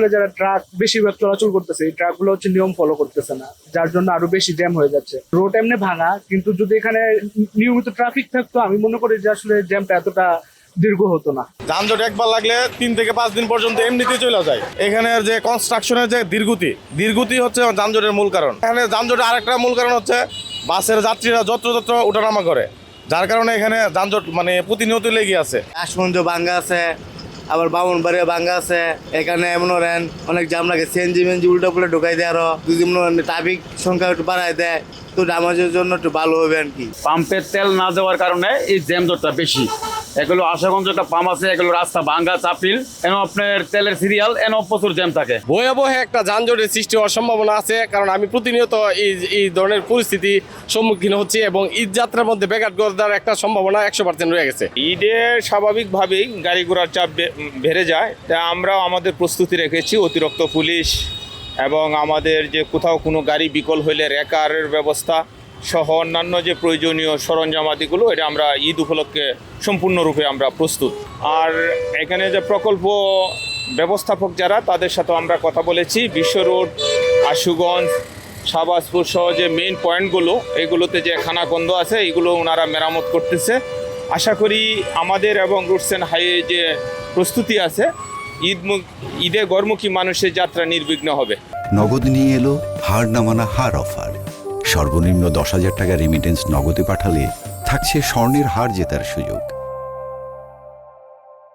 যারা ট্রাক বেশিরভাগ চলাচল করতেছে, এই ট্রাক গুলো হচ্ছে নিয়ম ফলো করতেছে না, যার জন্য আরো বেশি জ্যাম হয়ে যাচ্ছে। রোড এমনি ভাঙা, কিন্তু যদি এখানে নিয়মিত ট্রাফিক থাকতো, আমি মনে করি যে আসলে জ্যামটা এতটা দীর্ঘ হতো না। যানজট একবার লাগলে 3 থেকে 5 দিন পর্যন্ত এমনিতেই চলে যায়। এখানে যে কনস্ট্রাকশনের যে দীর্ঘতি হচ্ছে যানজটের মূল কারণ। এখানে যানজটের আরেকটা মূল কারণ হচ্ছে বাসের যাত্রীরা যত্রতত্র ওঠানামা করে, যার কারণে এখানে যানজট মানে প্রতিনিয়ত লেগে আছে। আসমঞ্জ ভাঙ্গা আছে, আবার বামনবাড়িয়া ভাঙ্গা আছে। এখানে এমন অনেক জাম লাগে, সিএনজি মেনজি উল্টো পুল্টো ঢুকাই দেয়, আরো যদি ট্রাফিক সংখ্যা একটু বাড়ায় দেয় তো আমাদের জন্য একটু ভালো হবে আর কি। পাম্পের তেল না দেওয়ার কারণে এই জ্যামজটটা বেশি। এগুলো আশাগঞ্জ একটা পাম্প আছে, এগুলো রাস্তা ভাঙ্গা চাপিল, এন আপনার তেলের সিরিয়াল, এন প্রচুর জ্যাম থাকে। ভয়াবহ একটা যানজটের সৃষ্টি হওয়ার সম্ভাবনা আছে, কারণ আমি প্রতিনিয়ত এই ধরনের পরিস্থিতি সম্মুখীন হচ্ছি এবং ঈদ যাত্রার মধ্যে ব্যাঘাত ঘটার একটা সম্ভাবনা 100% রয়ে গেছে। ঈদে স্বাভাবিকভাবেই গাড়ি ঘোড়ার চাপ বেড়ে যায়, তা আমরাও আমাদের প্রস্তুতি রেখেছি। অতিরিক্ত পুলিশ এবং আমাদের যে কোথাও কোনো গাড়ি বিকল হইলে রেকারের ব্যবস্থা সহ অন্যান্য যে প্রয়োজনীয় সরঞ্জামাদিগুলো, এটা আমরা ঈদ উপলক্ষে সম্পূর্ণরূপে আমরা প্রস্তুত। আর এখানে যে প্রকল্প ব্যবস্থাপক যারা, তাদের সাথে আমরা কথা বলেছি। বিশ্ব রোড, আশুগঞ্জ, শাহবাজপুর সহ যে মেইন পয়েন্টগুলো, এগুলোতে যে খানাখন্দ আছে, এগুলো ওনারা মেরামত করতেছে। আশা করি আমাদের এবং রুটস অ্যান্ড হাইওয়ে যে প্রস্তুতি আছে, ঈদে গড়মুখী মানুষের যাত্রা নির্বিঘ্ন হবে। নগদ নিয়ে এলো হার না মানা হার অফার। সর্বনিম্ন 10,000 টাকা রেমিটেন্স নগদে পাঠালে থাকছে স্বর্ণের হার জেতার সুযোগ।